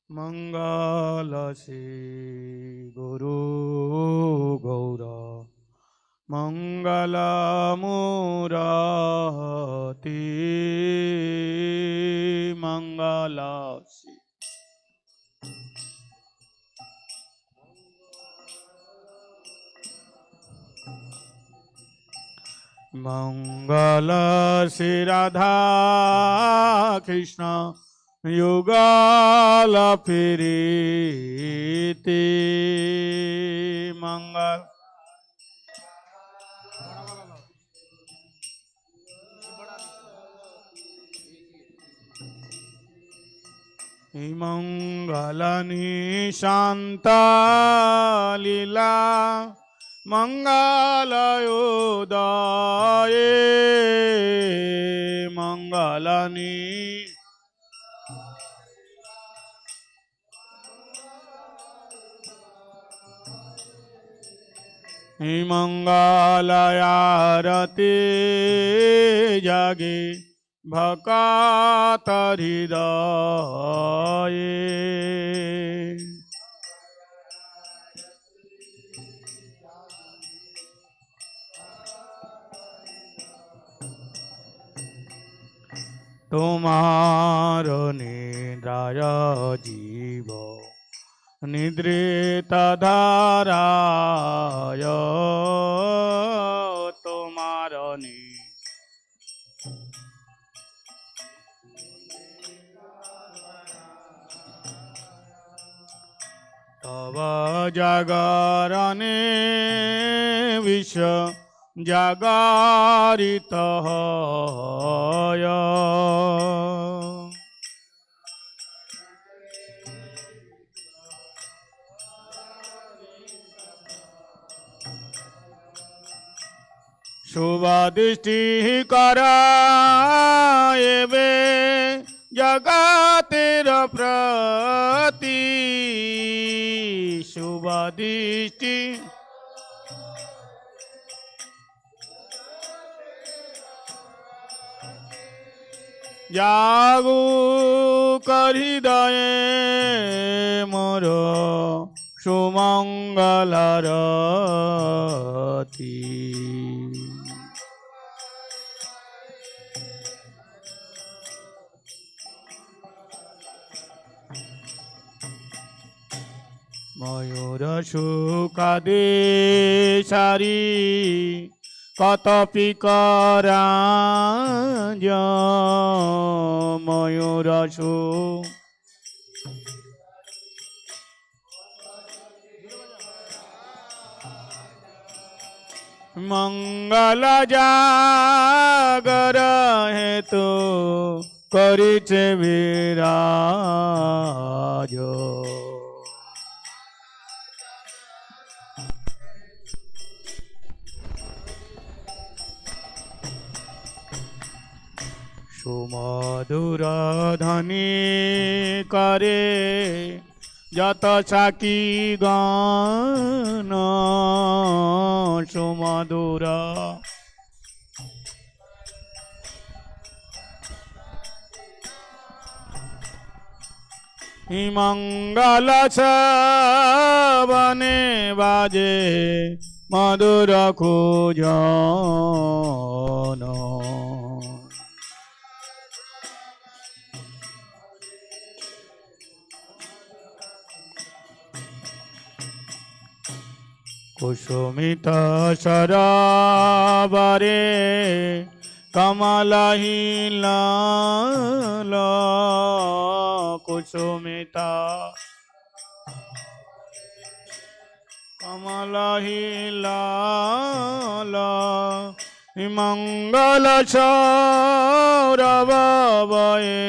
मंगल श्री गुरु गौर मंगल मूरति मंगल श्री मंगल श्री राधा कृष्ण युगल प्रीति मंगल मंगल निशांत लीला मंगल उदय मंगल मंगल आरती जागे भक्त हृदय तुम्हार निद्राय जीव निद्रित धाराय तुम्हार तव जागरणे विश्व जागरित होय शुभ दृष्टि कराएबे जगतेर प्रति शुभ दृष्टि जागू कर हृदय मोर सुमंगल रति मयूर सुखादे सारी कतपि कराज मयूर सु मंगल जागर हेतु करिछे विराज सुमधुर ध्वनि करे जत साकी गान सुमधुर मंगल सवने बाजे मधुर खूजन कुसुमित सराबरे कमलहीन कुसुमित कमलहीन मंगल सौरभ बये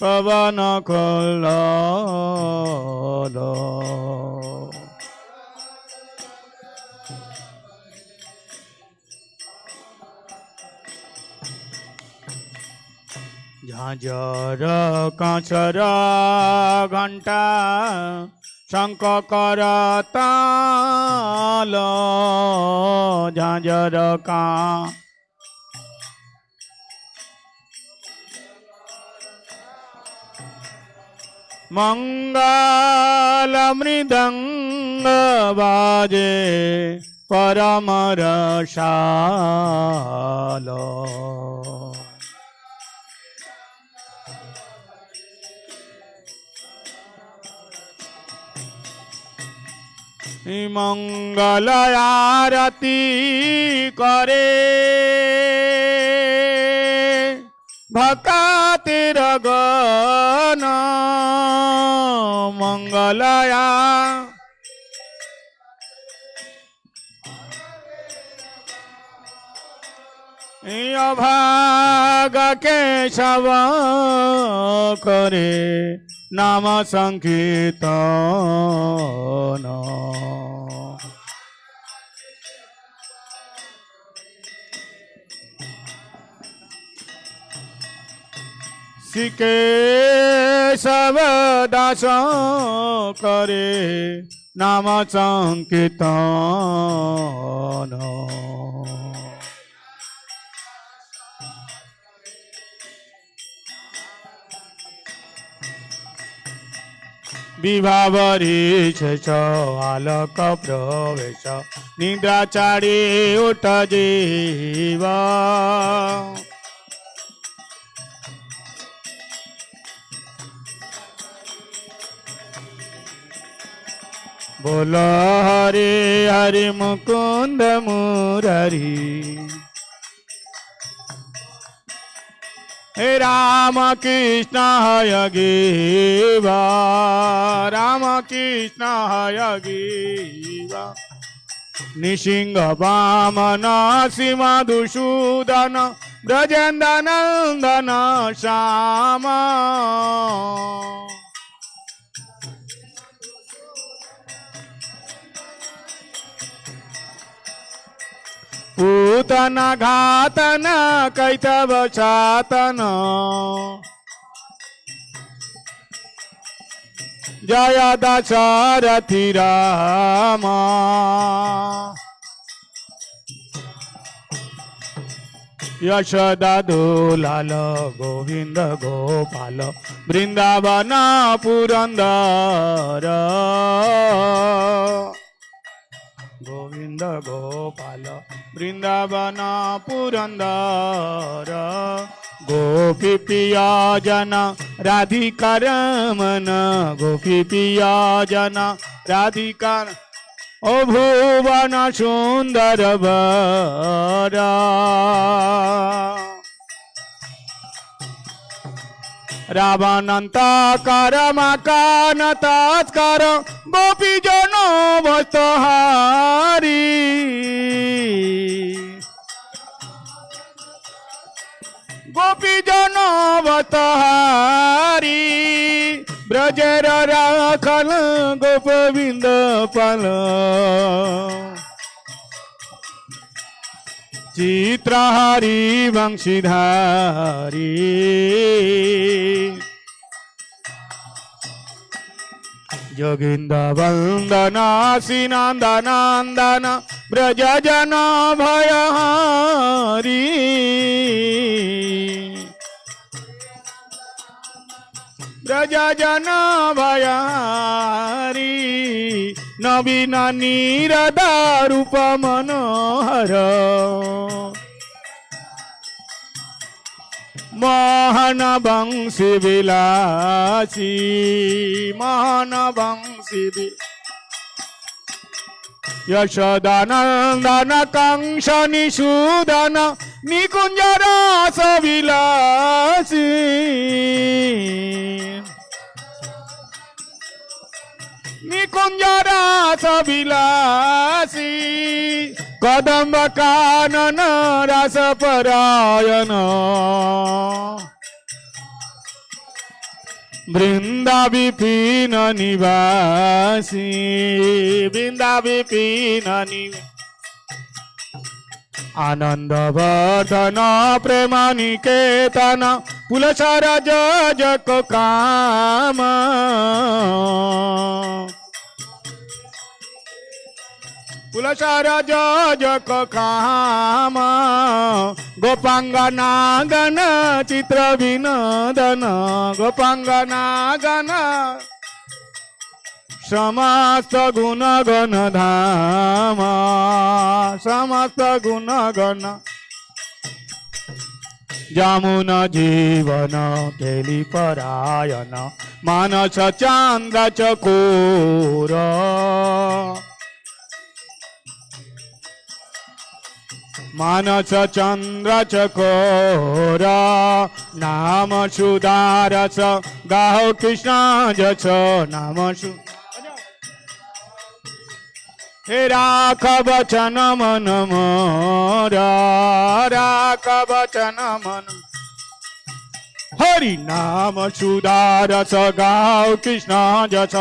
पवन कल्लोल झांझर कांचर घंटा शंख करताल झांझर का मंगल मृदंग बाजे परम रसाल मंगल आरती करे भक्तिर गण मंगलया अभाग केशव करे नाम संकीर्तन केशव दास करे नाम संकीर्तन विभावरी शेष आलोक प्रवेश निद्रा चाड़ी उठ जीवा बोलो हरे हरि मुकुंद मुरारी हे राम कृष्ण हय गीवा राम कृष्ण हय गीवा निसिंह वामन सिंह दुसूदन ब्रजेन्द्र नंदन श्याम पूतन घातन कैतव छातन जय दशरथी राम यशोदा दुलाल गोविंद गोपाल वृंदावन पुरंदर गोविंद गोपाल वृंदावन पुरंदर गोपी पिया जन राधिका रमन गोपी पिया जन राधिका ओ भुवन सुंदर वर रावणंत कर मकान तत्कर गोपी जनो वस्तहारी गोपी जनो वस्तहारी ब्रजेर राखल गोपविंद पल चित्रहारी वंशीधारी जोगिंद वंदन सिनंदनंदन ब्रज जन भयहारी ब्रज जन भयहारी नवीन नीरद रूप मनोहर मोहन वंशी विलासी मोहन वंशी यशोदानंदन कंस निषूदन निकुंज रस विलासी निकुंज रस विलासी कदम्ब कानन रस परायण वृंदा विपिन निवासी वृंदा विपिन आनंद वर्धन प्रेम निकेतन पुलसर जक काम पुलसर जक काम गोपांगना गण चित्र विनोदन गोपांगना गण समस्त गुण गण धाम समस्त गुण गण जामुन जीवन केली परायण मानस चांद्र चकोर मानस चंद्र चकोर नाम सुधारस गाहो कृष्ण जस नाम सु हे राख वचन मन मोरा राख वचन मन हरि नाम सुधारस गाओ कृष्ण जस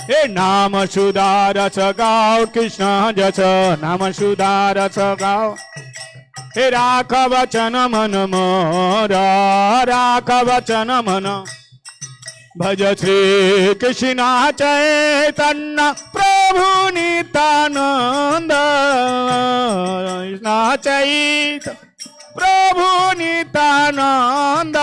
हे नाम सुधारस गाओ कृष्ण जस नाम सुधारस गाओ हे राख वचन मन मोरा राख वचन मन भज श्री कृष्ण चैतन्य प्रभु नित्यानंद चैत प्रभु नित्यानंद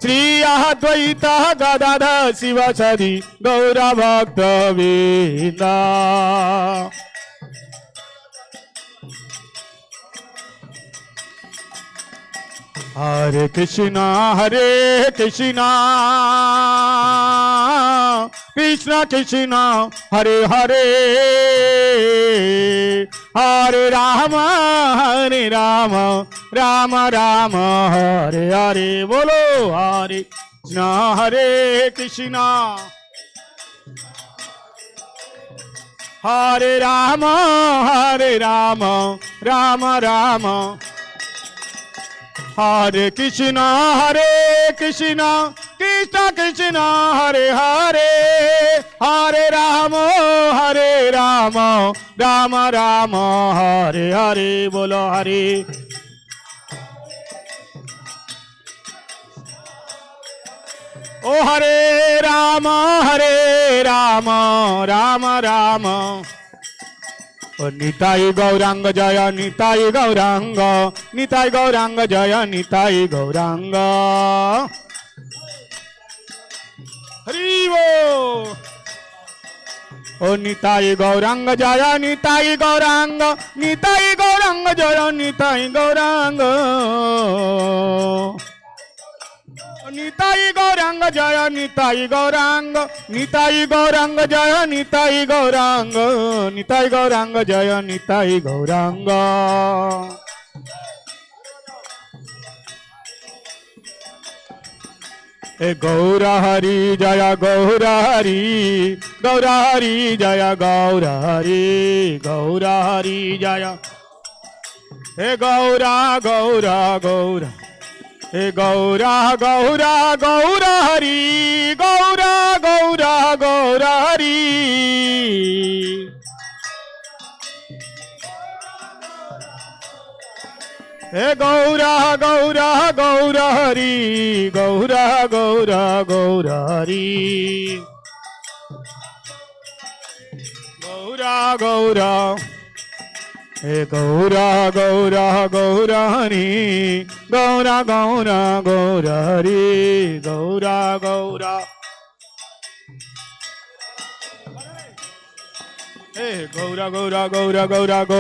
श्री अद्वैत गदाधर शिव सदि गौर भक्त वृंद हरे कृष्ण कृष्ण कृष्ण हरे हरे हरे राम राम राम हरे हरे बोलो हरे कृष्ण हरे राम राम राम हरे कृष्ण कृष्ण कृष्ण हरे हरे हरे राम राम राम हरे हरे बोलो हरे ओ हरे राम राम राम निताई गौरांग जय निताई गौरांग जय निताई गौरांग हरि वो ओ निताई गौरांग जय निताई गौरांग जय निताई गौरांग निताई गौरांग जय निताई गौरांग जय निताई गौरांग जय निताई गौरांग ए गौर हरि जय गौर हरि जय गौर हरि जय हे गौरा हे गौरा हरि गौरा हरि हे गौरा हरि गौरा हरि गौरा हे गौरा हरि गौरा हरि गौरा हे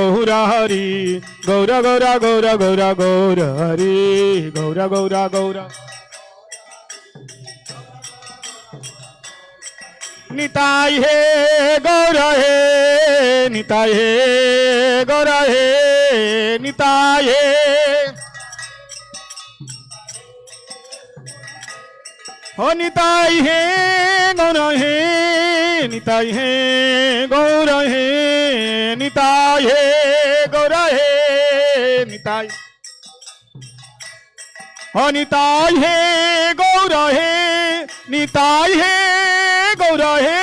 गौरा हरि गौरा हरि गौरा निताई हे गौरा हे निताई हे गौरा हे निताई हे हो निताई हे गौरा हे निताई हे गौरा हे निताई हे गौरा हे निताई हो निताई हे गौरा हे निताई हे गौरा हे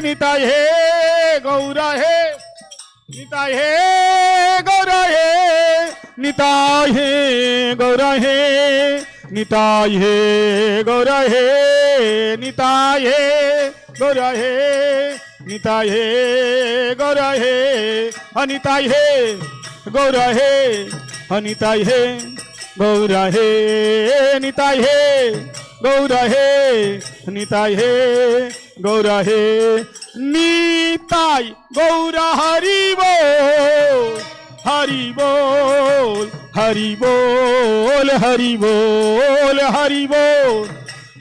निताई हे गौरा हे निताई हे गौरा हे निताई हे गौरा हे निताई हे गौरा हे निताई हे गौरा हे निताई हे गौरा हे निताई हे गौर हे निताय हे गौर हे निताय हे गौर हे निताय हे गौर हे निताय गौर हरि बोल हरि बोल हरि बोल हरि बोल हरि बोल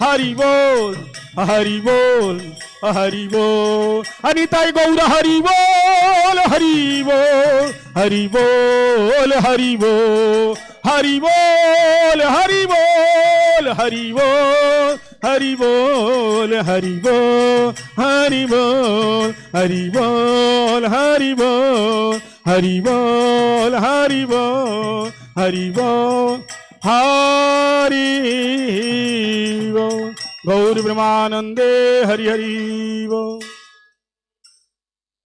हरि बोल हरि बोल हरि बोल अनिताय गौर हरि बोल हरि बोल हरि बोल हरि बोल हरि बोल हरि बोल हरि बोल हरि बोल हरि बोल हरि बोल हरि बोल हरि बोल हरि बोल हरि बोल हरि बोल हरि बोल गौर ब्रह्मानंदे हरि हरि बोल।